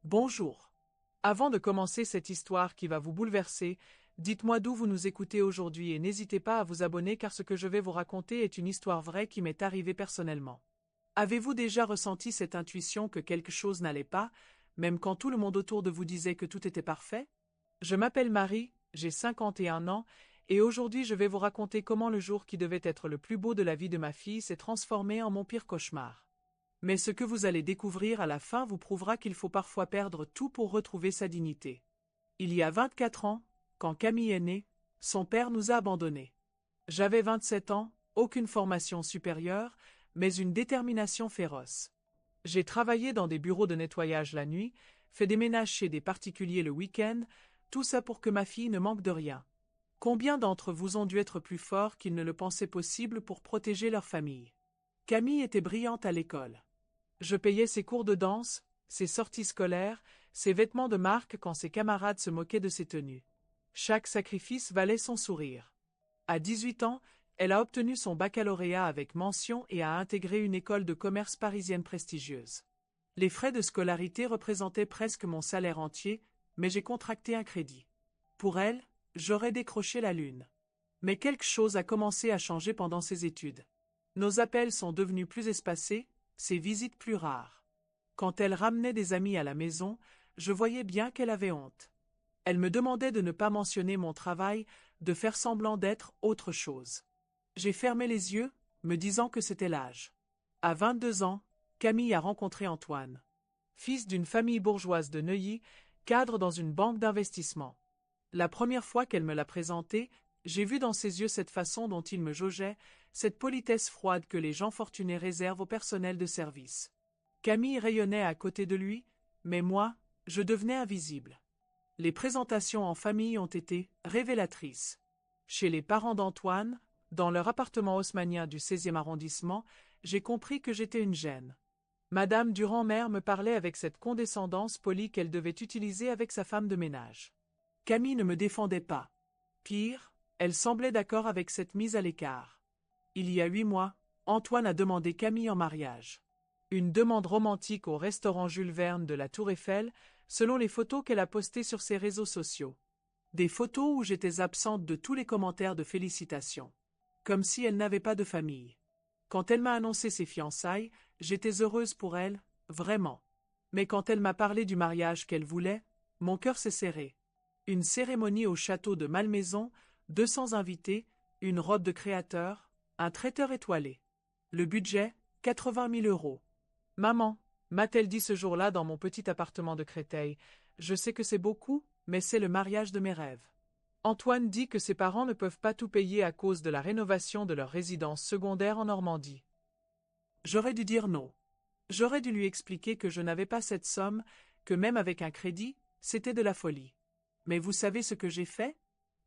Bonjour. Avant de commencer cette histoire qui va vous bouleverser, dites-moi d'où vous nous écoutez aujourd'hui et n'hésitez pas à vous abonner car ce que je vais vous raconter est une histoire vraie qui m'est arrivée personnellement. Avez-vous déjà ressenti cette intuition que quelque chose n'allait pas, même quand tout le monde autour de vous disait que tout était parfait? Je m'appelle Marie, j'ai 51 ans, et aujourd'hui je vais vous raconter comment le jour qui devait être le plus beau de la vie de ma fille s'est transformé en mon pire cauchemar. Mais ce que vous allez découvrir à la fin vous prouvera qu'il faut parfois perdre tout pour retrouver sa dignité. Il y a 24 ans, quand Camille est née, son père nous a abandonnés. J'avais 27 ans, aucune formation supérieure, mais une détermination féroce. J'ai travaillé dans des bureaux de nettoyage la nuit, fait des ménages chez des particuliers le week-end, tout ça pour que ma fille ne manque de rien. Combien d'entre vous ont dû être plus forts qu'ils ne le pensaient possible pour protéger leur famille? Camille était brillante à l'école. Je payais ses cours de danse, ses sorties scolaires, ses vêtements de marque quand ses camarades se moquaient de ses tenues. Chaque sacrifice valait son sourire. À 18 ans, elle a obtenu son baccalauréat avec mention et a intégré une école de commerce parisienne prestigieuse. Les frais de scolarité représentaient presque mon salaire entier, mais j'ai contracté un crédit. Pour elle, j'aurais décroché la lune. Mais quelque chose a commencé à changer pendant ses études. Nos appels sont devenus plus espacés, ses visites plus rares. Quand elle ramenait des amis à la maison, je voyais bien qu'elle avait honte. Elle me demandait de ne pas mentionner mon travail, de faire semblant d'être autre chose. J'ai fermé les yeux, me disant que c'était l'âge. À 22 ans, Camille a rencontré Antoine. Fils d'une famille bourgeoise de Neuilly, cadre dans une banque d'investissement. La première fois qu'elle me l'a présenté, j'ai vu dans ses yeux cette façon dont il me jaugeait, cette politesse froide que les gens fortunés réservent au personnel de service. Camille rayonnait à côté de lui, mais moi, je devenais invisible. Les présentations en famille ont été révélatrices. Chez les parents d'Antoine, dans leur appartement haussmannien du 16e arrondissement, j'ai compris que j'étais une gêne. Madame Durand-Mère me parlait avec cette condescendance polie qu'elle devait utiliser avec sa femme de ménage. Camille ne me défendait pas. Pire, elle semblait d'accord avec cette mise à l'écart. Il y a 8 mois, Antoine a demandé Camille en mariage. Une demande romantique au restaurant Jules Verne de la Tour Eiffel, selon les photos qu'elle a postées sur ses réseaux sociaux. Des photos où j'étais absente de tous les commentaires de félicitations. Comme si elle n'avait pas de famille. Quand elle m'a annoncé ses fiançailles, j'étais heureuse pour elle, vraiment. Mais quand elle m'a parlé du mariage qu'elle voulait, mon cœur s'est serré. Une cérémonie au château de Malmaison, 200 invités, une robe de créateur, un traiteur étoilé. Le budget, 80 000 €. Maman, m'a-t-elle dit ce jour-là dans mon petit appartement de Créteil, je sais que c'est beaucoup, mais c'est le mariage de mes rêves. Antoine dit que ses parents ne peuvent pas tout payer à cause de la rénovation de leur résidence secondaire en Normandie. J'aurais dû dire non. J'aurais dû lui expliquer que je n'avais pas cette somme, que même avec un crédit, c'était de la folie. Mais vous savez ce que j'ai fait?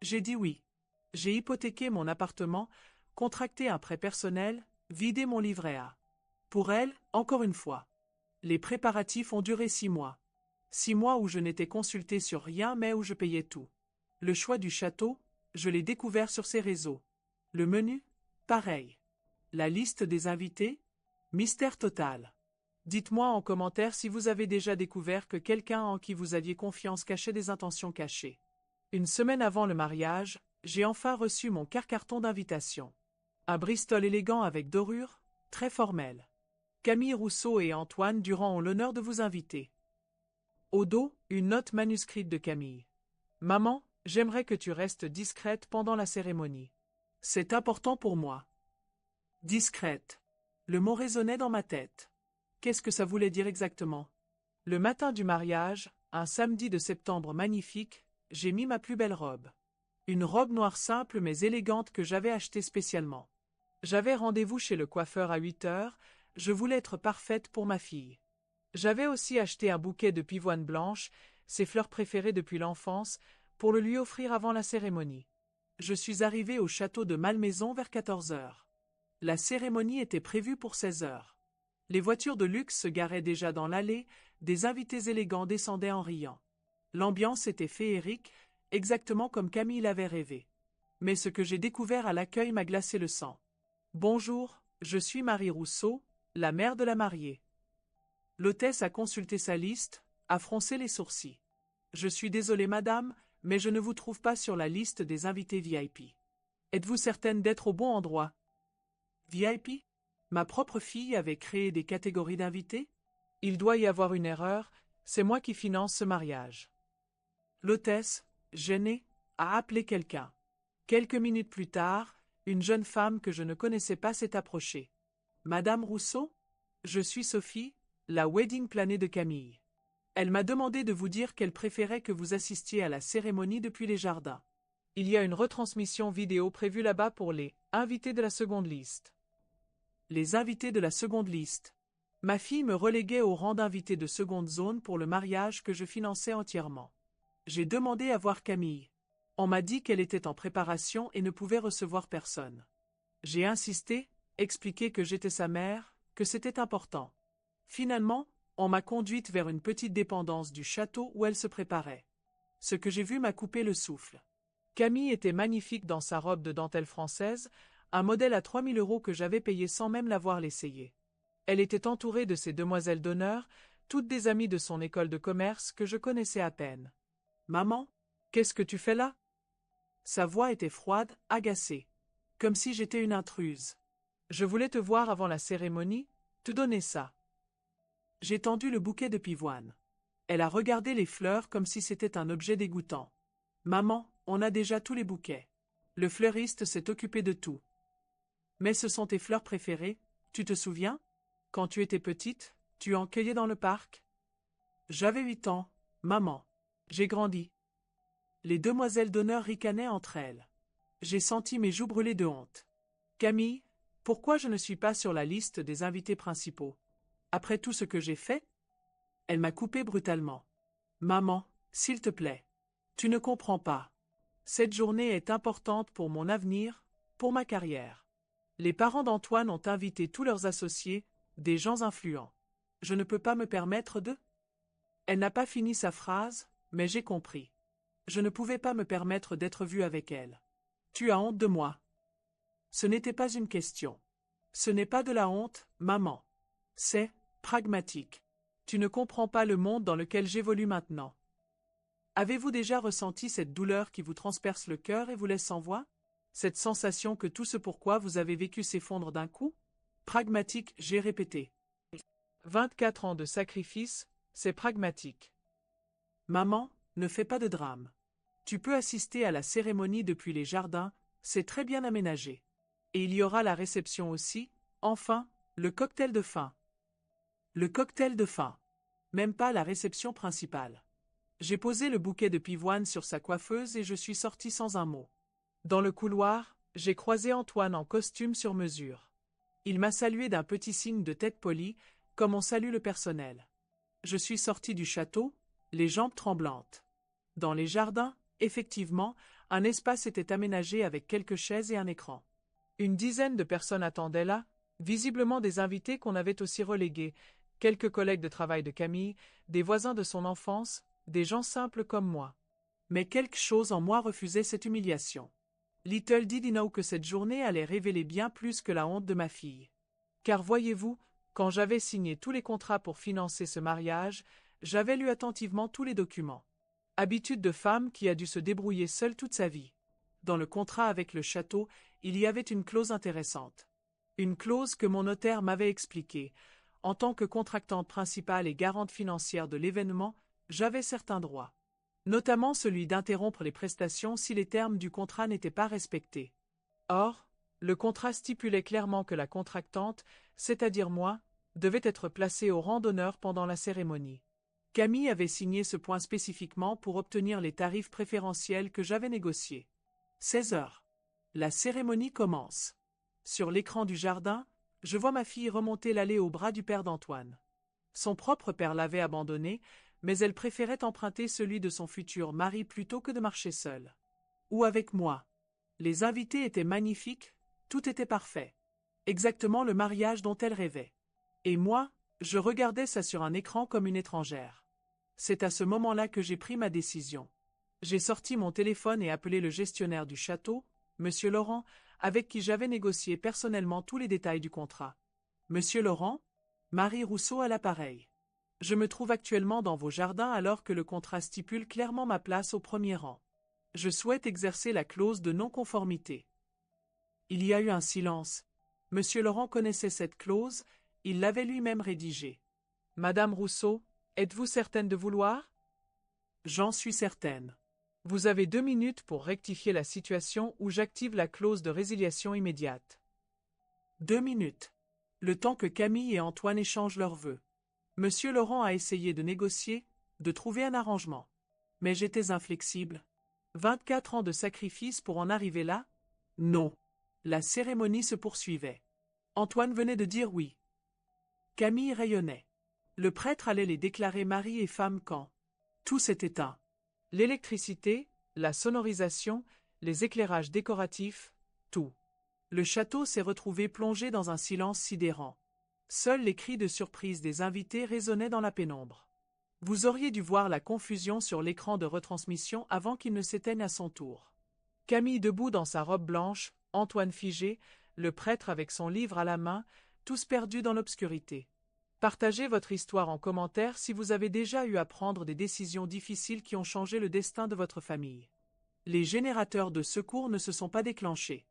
J'ai dit oui. J'ai hypothéqué mon appartement, contracté un prêt personnel, vidé mon livret A. Pour elle, encore une fois. Les préparatifs ont duré 6 mois. 6 mois où je n'étais consulté sur rien mais où je payais tout. Le choix du château, je l'ai découvert sur ses réseaux. Le menu, pareil. La liste des invités, mystère total. Dites-moi en commentaire si vous avez déjà découvert que quelqu'un en qui vous aviez confiance cachait des intentions cachées. Une semaine avant le mariage, j'ai enfin reçu mon carton d'invitation. Un Bristol élégant avec dorure, très formel. Camille Rousseau et Antoine Durand ont l'honneur de vous inviter. Au dos, une note manuscrite de Camille. Maman, j'aimerais que tu restes discrète pendant la cérémonie. C'est important pour moi. Discrète. Le mot résonnait dans ma tête. Qu'est-ce que ça voulait dire exactement? Le matin du mariage, un samedi de septembre magnifique, j'ai mis ma plus belle robe. Une robe noire simple mais élégante que j'avais achetée spécialement. J'avais rendez-vous chez le coiffeur à 8 heures, je voulais être parfaite pour ma fille. J'avais aussi acheté un bouquet de pivoine blanche, ses fleurs préférées depuis l'enfance, pour le lui offrir avant la cérémonie. Je suis arrivée au château de Malmaison vers 14 heures. La cérémonie était prévue pour 16 heures. Les voitures de luxe se garaient déjà dans l'allée, des invités élégants descendaient en riant. L'ambiance était féerique, exactement comme Camille l'avait rêvé. Mais ce que j'ai découvert à l'accueil m'a glacé le sang. Bonjour, je suis Marie Rousseau, la mère de la mariée. L'hôtesse a consulté sa liste, a froncé les sourcils. Je suis désolé, madame, mais je ne vous trouve pas sur la liste des invités VIP. Êtes-vous certaine d'être au bon endroit? VIP? Ma propre fille avait créé des catégories d'invités? Il doit y avoir une erreur, c'est moi qui finance ce mariage. L'hôtesse, gênée, a appelé quelqu'un. Quelques minutes plus tard, une jeune femme que je ne connaissais pas s'est approchée. Madame Rousseau? Je suis Sophie, la wedding planée de Camille. Elle m'a demandé de vous dire qu'elle préférait que vous assistiez à la cérémonie depuis les jardins. Il y a une retransmission vidéo prévue là-bas pour les invités de la seconde liste. Les invités de la seconde liste. Ma fille me reléguait au rang d'invité de seconde zone pour le mariage que je finançais entièrement. J'ai demandé à voir Camille. On m'a dit qu'elle était en préparation et ne pouvait recevoir personne. J'ai insisté, expliqué que j'étais sa mère, que c'était important. Finalement, on m'a conduite vers une petite dépendance du château où elle se préparait. Ce que j'ai vu m'a coupé le souffle. Camille était magnifique dans sa robe de dentelle française, un modèle à 3 000 € que j'avais payé sans même l'avoir l'essayer. Elle était entourée de ses demoiselles d'honneur, toutes des amies de son école de commerce que je connaissais à peine. « Maman, qu'est-ce que tu fais là ?» Sa voix était froide, agacée, comme si j'étais une intruse. « Je voulais te voir avant la cérémonie, te donner ça. » J'ai tendu le bouquet de pivoine. Elle a regardé les fleurs comme si c'était un objet dégoûtant. « Maman, on a déjà tous les bouquets. Le fleuriste s'est occupé de tout. »« Mais ce sont tes fleurs préférées, tu te souviens? Quand tu étais petite, tu en cueillais dans le parc? » J'avais 8 ans, maman. J'ai grandi. Les demoiselles d'honneur ricanaient entre elles. J'ai senti mes joues brûler de honte. « Camille, pourquoi je ne suis pas sur la liste des invités principaux? Après tout ce que j'ai fait ?» Elle m'a coupé brutalement. « Maman, s'il te plaît. Tu ne comprends pas. Cette journée est importante pour mon avenir, pour ma carrière. Les parents d'Antoine ont invité tous leurs associés, des gens influents. Je ne peux pas me permettre de... » Elle n'a pas fini sa phrase, mais j'ai compris. Je ne pouvais pas me permettre d'être vue avec elle. « Tu as honte de moi. » Ce n'était pas une question. Ce n'est pas de la honte, maman. C'est pragmatique. Tu ne comprends pas le monde dans lequel j'évolue maintenant. Avez-vous déjà ressenti cette douleur qui vous transperce le cœur et vous laisse sans voix? Cette sensation que tout ce pourquoi vous avez vécu s'effondre d'un coup? Pragmatique, j'ai répété. 24 ans de sacrifice, c'est pragmatique. Maman, ne fais pas de drame. Tu peux assister à la cérémonie depuis les jardins, c'est très bien aménagé. Et il y aura la réception aussi, enfin, le cocktail de fin. Le cocktail de fin. Même pas la réception principale. J'ai posé le bouquet de pivoine sur sa coiffeuse et je suis sorti sans un mot. Dans le couloir, j'ai croisé Antoine en costume sur mesure. Il m'a salué d'un petit signe de tête polie, comme on salue le personnel. Je suis sorti du château, les jambes tremblantes. Dans les jardins, effectivement, un espace était aménagé avec quelques chaises et un écran. Une dizaine de personnes attendaient là, visiblement des invités qu'on avait aussi relégués, quelques collègues de travail de Camille, des voisins de son enfance, des gens simples comme moi. Mais quelque chose en moi refusait cette humiliation. Little did I know que cette journée allait révéler bien plus que la honte de ma fille. Car voyez-vous, quand j'avais signé tous les contrats pour financer ce mariage, j'avais lu attentivement tous les documents. Habitude de femme qui a dû se débrouiller seule toute sa vie. Dans le contrat avec le château, il y avait une clause intéressante. Une clause que mon notaire m'avait expliquée. En tant que contractante principale et garante financière de l'événement, j'avais certains droits. Notamment celui d'interrompre les prestations si les termes du contrat n'étaient pas respectés. Or, le contrat stipulait clairement que la contractante, c'est-à-dire moi, devait être placée au rang d'honneur pendant la cérémonie. Camille avait signé ce point spécifiquement pour obtenir les tarifs préférentiels que j'avais négociés. 16 heures. La cérémonie commence. Sur l'écran du jardin, je vois ma fille remonter l'allée au bras du père d'Antoine. Son propre père l'avait abandonnée, mais elle préférait emprunter celui de son futur mari plutôt que de marcher seule. Ou avec moi. Les invités étaient magnifiques, tout était parfait. Exactement le mariage dont elle rêvait. Et moi, je regardais ça sur un écran comme une étrangère. C'est à ce moment-là que j'ai pris ma décision. J'ai sorti mon téléphone et appelé le gestionnaire du château, Monsieur Laurent, avec qui j'avais négocié personnellement tous les détails du contrat. Monsieur Laurent? Marie Rousseau à l'appareil. Je me trouve actuellement dans vos jardins alors que le contrat stipule clairement ma place au premier rang. Je souhaite exercer la clause de non-conformité. Il y a eu un silence. Monsieur Laurent connaissait cette clause, il l'avait lui-même rédigée. Madame Rousseau, êtes-vous certaine de vouloir? J'en suis certaine. Vous avez 2 minutes pour rectifier la situation ou j'active la clause de résiliation immédiate. 2 minutes. Le temps que Camille et Antoine échangent leurs vœux. Monsieur Laurent a essayé de négocier, de trouver un arrangement. Mais j'étais inflexible. 24 ans de sacrifice pour en arriver là? Non. La cérémonie se poursuivait. Antoine venait de dire oui. Camille rayonnait. Le prêtre allait les déclarer mari et femme quand tout s'est éteint. L'électricité, la sonorisation, les éclairages décoratifs, tout. Le château s'est retrouvé plongé dans un silence sidérant. Seuls les cris de surprise des invités résonnaient dans la pénombre. Vous auriez dû voir la confusion sur l'écran de retransmission avant qu'il ne s'éteigne à son tour. Camille debout dans sa robe blanche, Antoine figé, le prêtre avec son livre à la main, tous perdus dans l'obscurité. Partagez votre histoire en commentaire si vous avez déjà eu à prendre des décisions difficiles qui ont changé le destin de votre famille. Les générateurs de secours ne se sont pas déclenchés.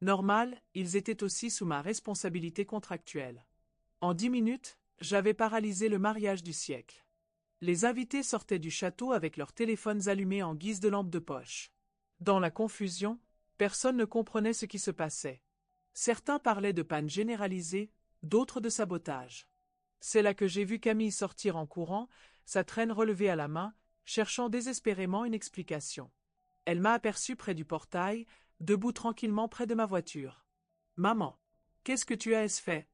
Normal, ils étaient aussi sous ma responsabilité contractuelle. En 10 minutes, j'avais paralysé le mariage du siècle. Les invités sortaient du château avec leurs téléphones allumés en guise de lampe de poche. Dans la confusion, personne ne comprenait ce qui se passait. Certains parlaient de panne généralisée, d'autres de sabotage. C'est là que j'ai vu Camille sortir en courant, sa traîne relevée à la main, cherchant désespérément une explication. Elle m'a aperçu près du portail, debout tranquillement près de ma voiture. « Maman, qu'est-ce que tu as fait ?»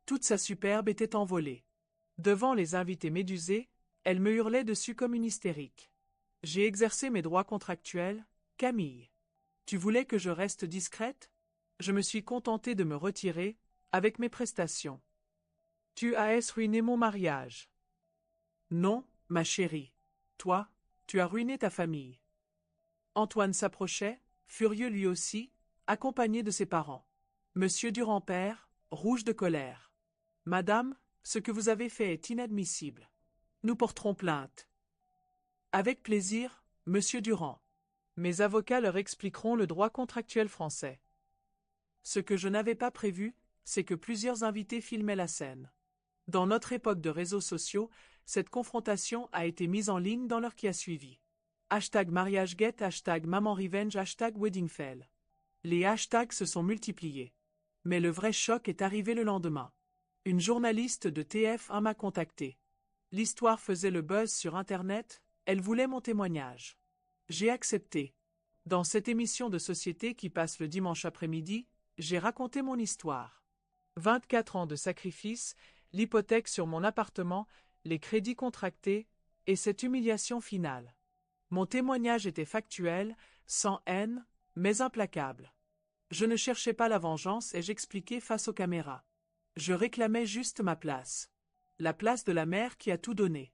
Toute sa superbe était envolée. Devant les invités médusés, elle me hurlait dessus comme une hystérique. J'ai exercé mes droits contractuels, Camille. Tu voulais que je reste discrète? Je me suis contentée de me retirer, avec mes prestations. Tu as ruiné mon mariage. Non, ma chérie. Toi, tu as ruiné ta famille. Antoine s'approchait, furieux lui aussi, accompagné de ses parents. Monsieur Durand-Père, rouge de colère. Madame, ce que vous avez fait est inadmissible. Nous porterons plainte. Avec plaisir, Monsieur Durand. Mes avocats leur expliqueront le droit contractuel français. Ce que je n'avais pas prévu, c'est que plusieurs invités filmaient la scène. Dans notre époque de réseaux sociaux, cette confrontation a été mise en ligne dans l'heure qui a suivi. #MariageGate, #MamanRevenge, #WeddingFail. Les hashtags se sont multipliés. Mais le vrai choc est arrivé le lendemain. Une journaliste de TF1 m'a contacté. L'histoire faisait le buzz sur Internet, elle voulait mon témoignage. J'ai accepté. Dans cette émission de société qui passe le dimanche après-midi, j'ai raconté mon histoire. 24 ans de sacrifice, l'hypothèque sur mon appartement, les crédits contractés, et cette humiliation finale. Mon témoignage était factuel, sans haine, mais implacable. Je ne cherchais pas la vengeance et j'expliquais face aux caméras. Je réclamais juste ma place. La place de la mère qui a tout donné.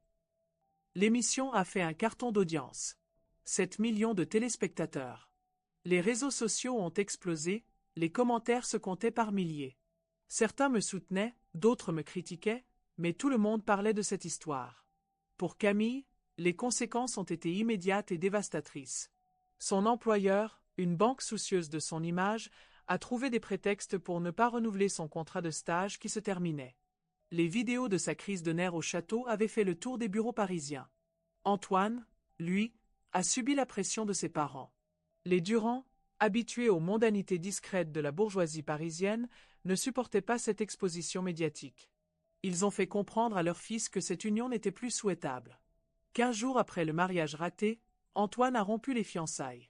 L'émission a fait un carton d'audience. 7 millions de téléspectateurs. Les réseaux sociaux ont explosé, les commentaires se comptaient par milliers. Certains me soutenaient, d'autres me critiquaient, mais tout le monde parlait de cette histoire. Pour Camille, les conséquences ont été immédiates et dévastatrices. Son employeur, une banque soucieuse de son image, a trouvé des prétextes pour ne pas renouveler son contrat de stage qui se terminait. Les vidéos de sa crise de nerfs au château avaient fait le tour des bureaux parisiens. Antoine, lui, a subi la pression de ses parents. Les Durand, habitués aux mondanités discrètes de la bourgeoisie parisienne, ne supportaient pas cette exposition médiatique. Ils ont fait comprendre à leur fils que cette union n'était plus souhaitable. 15 jours après le mariage raté, Antoine a rompu les fiançailles.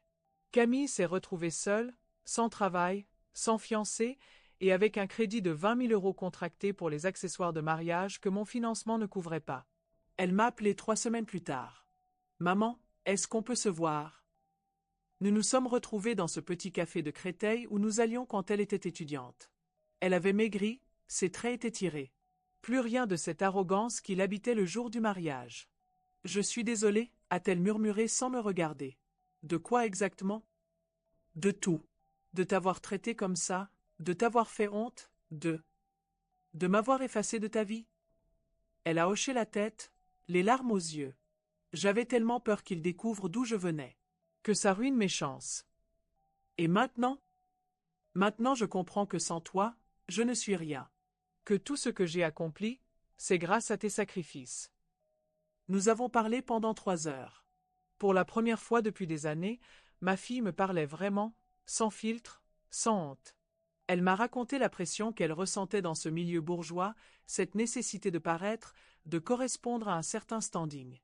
Camille s'est retrouvée seule, sans travail, sans fiancé, et avec un crédit de 20 000 € contracté pour les accessoires de mariage que mon financement ne couvrait pas. Elle m'a appelé 3 semaines plus tard. « Maman, est-ce qu'on peut se voir ?» Nous nous sommes retrouvés dans ce petit café de Créteil où nous allions quand elle était étudiante. Elle avait maigri, ses traits étaient tirés. Plus rien de cette arrogance qui l'habitait le jour du mariage. « Je suis désolée » a-t-elle murmuré sans me regarder. « De quoi exactement ?»« De tout. De t'avoir traité comme ça, de t'avoir fait honte, de m'avoir effacé de ta vie. » Elle a hoché la tête, les larmes aux yeux. J'avais tellement peur qu'il découvre d'où je venais. Que ça ruine mes chances. Et maintenant? Maintenant je comprends que sans toi, je ne suis rien. Que tout ce que j'ai accompli, c'est grâce à tes sacrifices. Nous avons parlé pendant 3 heures. Pour la première fois depuis des années, ma fille me parlait vraiment, sans filtre, sans honte. Elle m'a raconté la pression qu'elle ressentait dans ce milieu bourgeois, cette nécessité de paraître, de correspondre à un certain standing.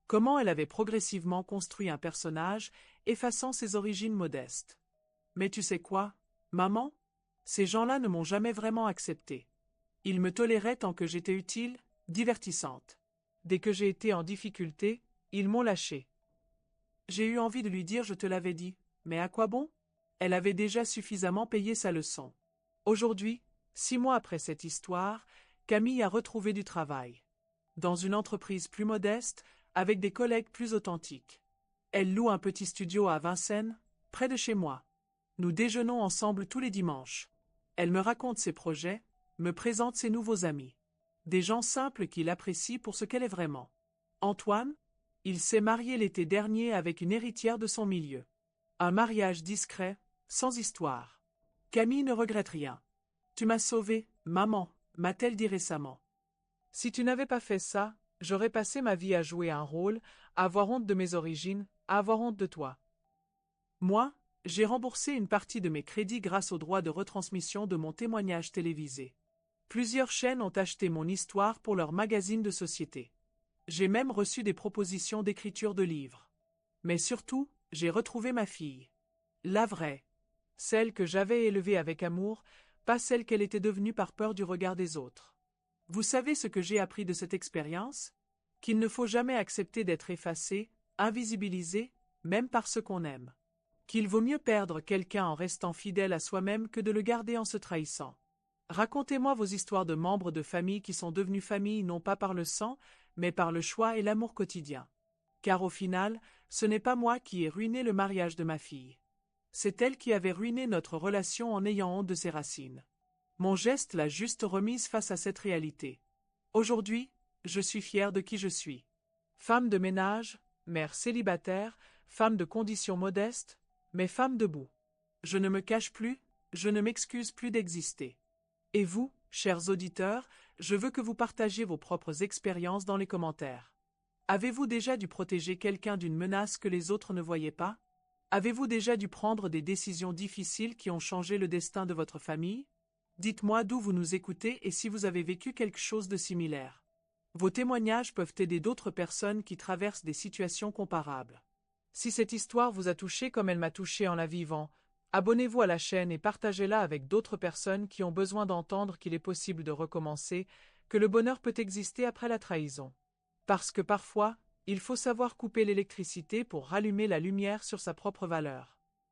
Comment elle avait progressivement construit un personnage, effaçant ses origines modestes. Mais tu sais quoi, maman? Ces gens-là ne m'ont jamais vraiment accepté. Ils me toléraient tant que j'étais utile, divertissante. Dès que j'ai été en difficulté, ils m'ont lâché. J'ai eu envie de lui dire je te l'avais dit, mais à quoi bon? Elle avait déjà suffisamment payé sa leçon. Aujourd'hui, 6 mois après cette histoire, Camille a retrouvé du travail. Dans une entreprise plus modeste, avec des collègues plus authentiques. Elle loue un petit studio à Vincennes, près de chez moi. Nous déjeunons ensemble tous les dimanches. Elle me raconte ses projets, me présente ses nouveaux amis. Des gens simples qui l'apprécient pour ce qu'elle est vraiment. Antoine? Il s'est marié l'été dernier avec une héritière de son milieu. Un mariage discret, sans histoire. Camille ne regrette rien. Tu m'as sauvée, maman, m'a-t-elle dit récemment. Si tu n'avais pas fait ça, j'aurais passé ma vie à jouer un rôle, à avoir honte de mes origines, à avoir honte de toi. Moi, j'ai remboursé une partie de mes crédits grâce aux droits de retransmission de mon témoignage télévisé. Plusieurs chaînes ont acheté mon histoire pour leur magazine de société. J'ai même reçu des propositions d'écriture de livres. Mais surtout, j'ai retrouvé ma fille. La vraie. Celle que j'avais élevée avec amour, pas celle qu'elle était devenue par peur du regard des autres. Vous savez ce que j'ai appris de cette expérience? Qu'il ne faut jamais accepter d'être effacé, invisibilisé, même par ceux qu'on aime. Qu'il vaut mieux perdre quelqu'un en restant fidèle à soi-même que de le garder en se trahissant. Racontez-moi vos histoires de membres de famille qui sont devenus famille non pas par le sang, mais par le choix et l'amour quotidien. Car au final, ce n'est pas moi qui ai ruiné le mariage de ma fille. C'est elle qui avait ruiné notre relation en ayant honte de ses racines. Mon geste l'a juste remise face à cette réalité. Aujourd'hui, je suis fière de qui je suis. Femme de ménage, mère célibataire, femme de conditions modestes, mais femme debout. Je ne me cache plus, je ne m'excuse plus d'exister. Et vous, chers auditeurs, je veux que vous partagiez vos propres expériences dans les commentaires. Avez-vous déjà dû protéger quelqu'un d'une menace que les autres ne voyaient pas? Avez-vous déjà dû prendre des décisions difficiles qui ont changé le destin de votre famille? Dites-moi d'où vous nous écoutez et si vous avez vécu quelque chose de similaire. Vos témoignages peuvent aider d'autres personnes qui traversent des situations comparables. Si cette histoire vous a touché comme elle m'a touché en la vivant, abonnez-vous à la chaîne et partagez-la avec d'autres personnes qui ont besoin d'entendre qu'il est possible de recommencer, que le bonheur peut exister après la trahison. Parce que parfois, il faut savoir couper l'électricité pour rallumer la lumière sur sa propre valeur.